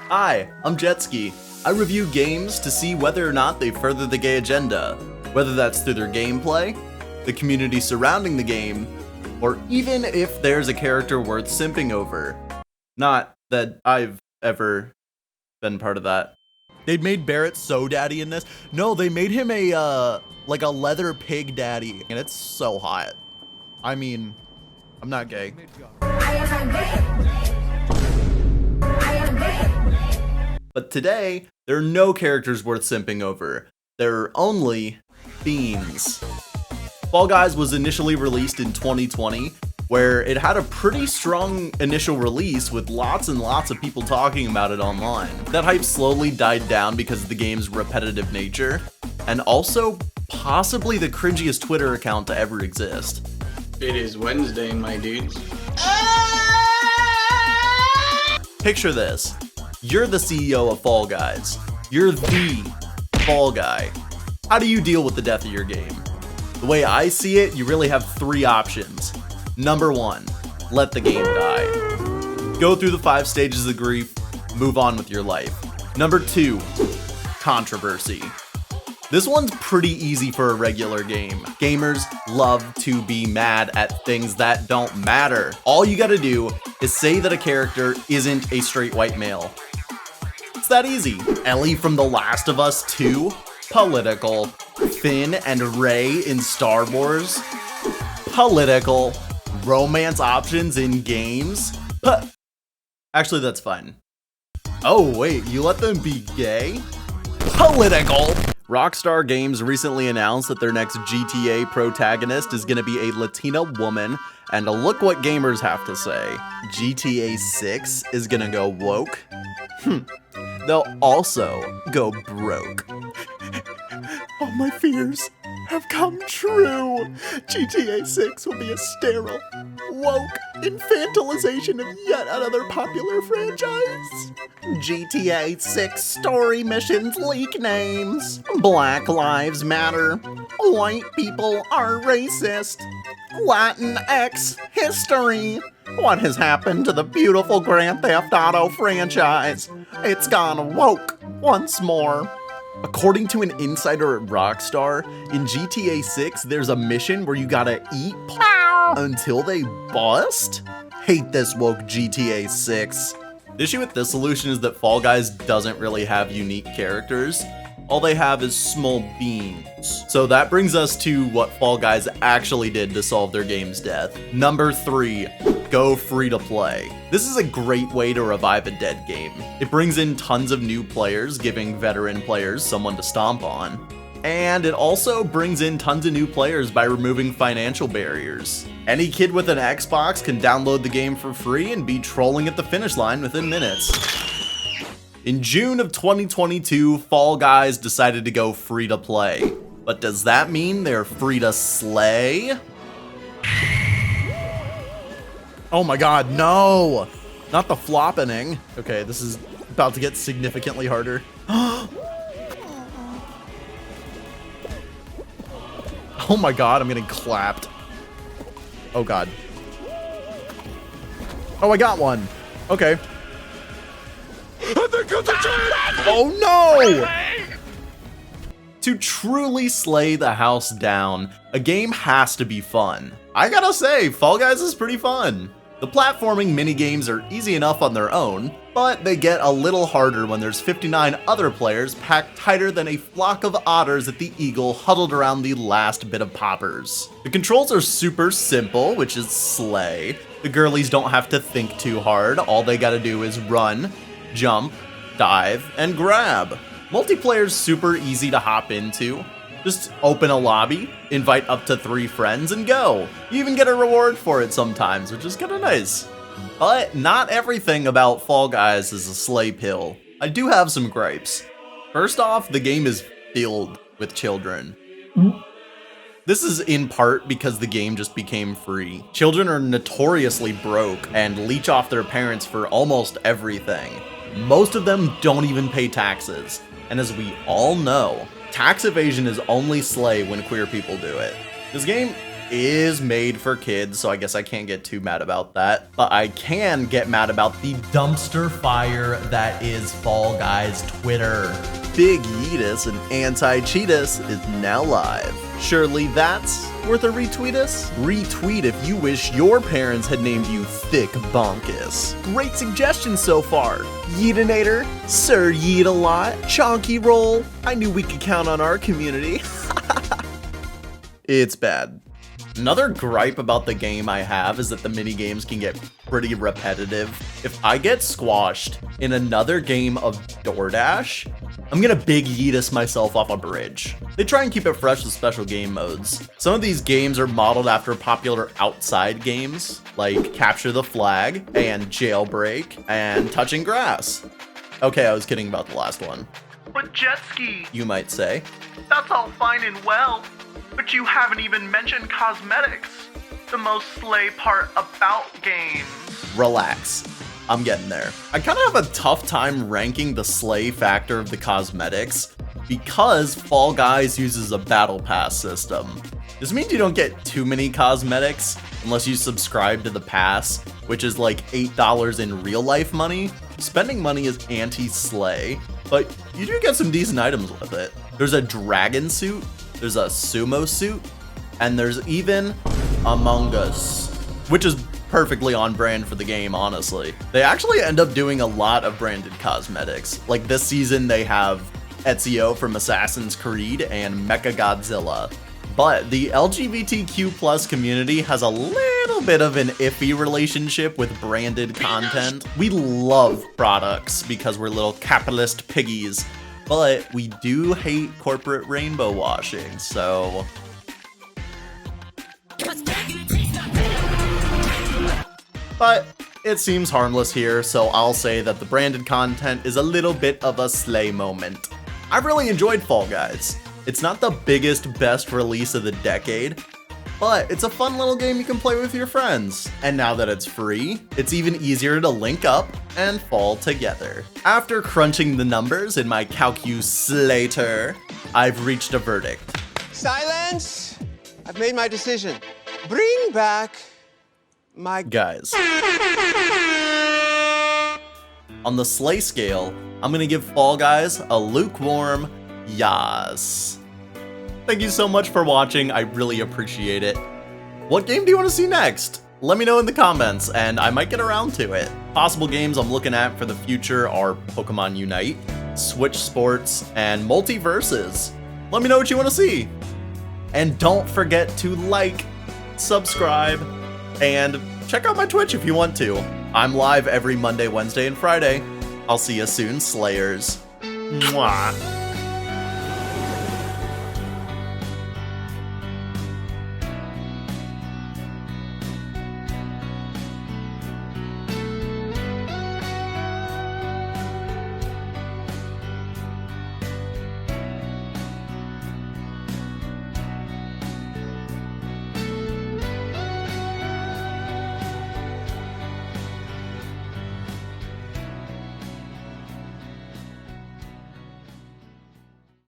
Hi, I'm Jetski. I review games to see whether or not they further the gay agenda, whether that's through their gameplay, the community surrounding the game, or even if there's a character worth simping over. Not that I've ever been part of that. They made Barrett so daddy in this. No, they made him a like a leather pig daddy, and it's so hot. I mean, I'm not gay. But today, there are no characters worth simping over. There are only themes. Fall Guys was initially released in 2020, where it had a pretty strong initial release with lots and lots of people talking about it online. That hype slowly died down because of the game's repetitive nature, and also possibly the cringiest Twitter account to ever exist. It is Wednesday, my dudes. Picture this. You're the CEO of Fall Guys. You're the Fall Guy. How do you deal with the death of your game? The way I see it, you really have three options. Number one, let the game die. Go through the 5 stages of grief, move on with your life. Number two, controversy. This one's pretty easy for a regular game. Gamers love to be mad at things that don't matter. All you gotta do is say that a character isn't a straight white male. It's that easy. Ellie from The Last of Us 2, political. Finn and Rey in Star Wars, political. Romance options in games, actually that's fine. Oh wait, you let them be gay? Political. Rockstar Games recently announced that their next GTA protagonist is gonna be a Latina woman, and look what gamers have to say. GTA 6 is gonna go woke. They'll also go broke. All my fears have come true. GTA 6 will be a sterile, woke infantilization of yet another popular franchise. GTA 6 story missions leak names. Black Lives Matter. White people are racist. Latinx history. What has happened to the beautiful Grand Theft Auto franchise? It's gone woke once more. According to an insider at Rockstar, in GTA 6, there's a mission where you gotta eat until they bust? Hate this woke GTA 6. The issue with this solution is that Fall Guys doesn't really have unique characters. All they have is small beans. So that brings us to what Fall Guys actually did to solve their game's death. Number 3, go free to play. This is a great way to revive a dead game. It brings in tons of new players, giving veteran players someone to stomp on. And it also brings in tons of new players by removing financial barriers. Any kid with an Xbox can download the game for free and be trolling at the finish line within minutes. In June of 2022, Fall Guys decided to go free to play. But does that mean they're free to slay? Oh my god, no! Not the floppening. Okay, this is about to get significantly harder. Oh my god, I'm getting clapped. Oh god. Oh, I got one. Okay. Oh no! To truly slay the house down, a game has to be fun. I gotta say, Fall Guys is pretty fun. The platforming minigames are easy enough on their own, but they get a little harder when there's 59 other players packed tighter than a flock of otters at the Eagle huddled around the last bit of poppers. The controls are super simple, which is slay. The girlies don't have to think too hard, all they gotta do is run, jump, dive, and grab. Multiplayer's super easy to hop into. Just open a lobby, invite up to 3 friends, and go. You even get a reward for it sometimes, which is kinda nice. But not everything about Fall Guys is a slay pill. I do have some gripes. First off, the game is filled with children. This is in part because the game just became free. Children are notoriously broke and leech off their parents for almost everything. Most of them don't even pay taxes. And as we all know, tax evasion is only slay when queer people do it. This game is made for kids, so I guess I can't get too mad about that. But I can get mad about the dumpster fire that is Fall Guys Twitter. Big Yeetus and Anti-Cheetus is now live. Surely that's worth a retweetus? Retweet if you wish your parents had named you Thick Bonkus. Great suggestions so far. Yeetinator, Sir Yeet a lot, Chonky Roll. I knew we could count on our community. It's bad. Another gripe about the game I have is that the mini games can get pretty repetitive. If I get squashed in another game of DoorDash, I'm gonna Big Yeetus myself off a bridge. They try and keep it fresh with special game modes. Some of these games are modeled after popular outside games, like Capture the Flag, and Jailbreak, and Touching Grass. Okay, I was kidding about the last one. But jet ski, You might say. that's all fine and well, but you haven't even mentioned cosmetics, the most slay part about games. Relax. I'm getting there. I kind of have a tough time ranking the slay factor of the cosmetics because Fall Guys uses a battle pass system. This means you don't get too many cosmetics unless you subscribe to the pass, which is like $8 in real life money. Spending money is anti-slay, but you do get some decent items with it. There's a dragon suit, there's a sumo suit, and there's even Among Us, which is perfectly on brand for the game, honestly. They actually end up doing a lot of branded cosmetics. Like this season, they have Ezio from Assassin's Creed and Mechagodzilla. But the LGBTQ plus community has a little bit of an iffy relationship with branded content. We love products because we're little capitalist piggies, but we do hate corporate rainbow washing, so... But it seems harmless here, so I'll say that the branded content is a little bit of a slay moment. I've really enjoyed Fall Guys. It's not the biggest, best release of the decade, but it's a fun little game you can play with your friends. And now that it's free, it's even easier to link up and fall together. After crunching the numbers in my calculator, I've reached a verdict. Silence! I've made my decision. Bring back my... Guys. On the slay scale, I'm gonna give Fall Guys a lukewarm yas. Thank you so much for watching, I really appreciate it. What game do you want to see next? Let me know in the comments, and I might get around to it. Possible games I'm looking at for the future are Pokemon Unite, Switch Sports, and Multiverses. Let me know what you want to see. And don't forget to like, subscribe, and check out my Twitch if you want to. I'm live every Monday, Wednesday, and Friday. I'll see you soon, Slayers. Mwah.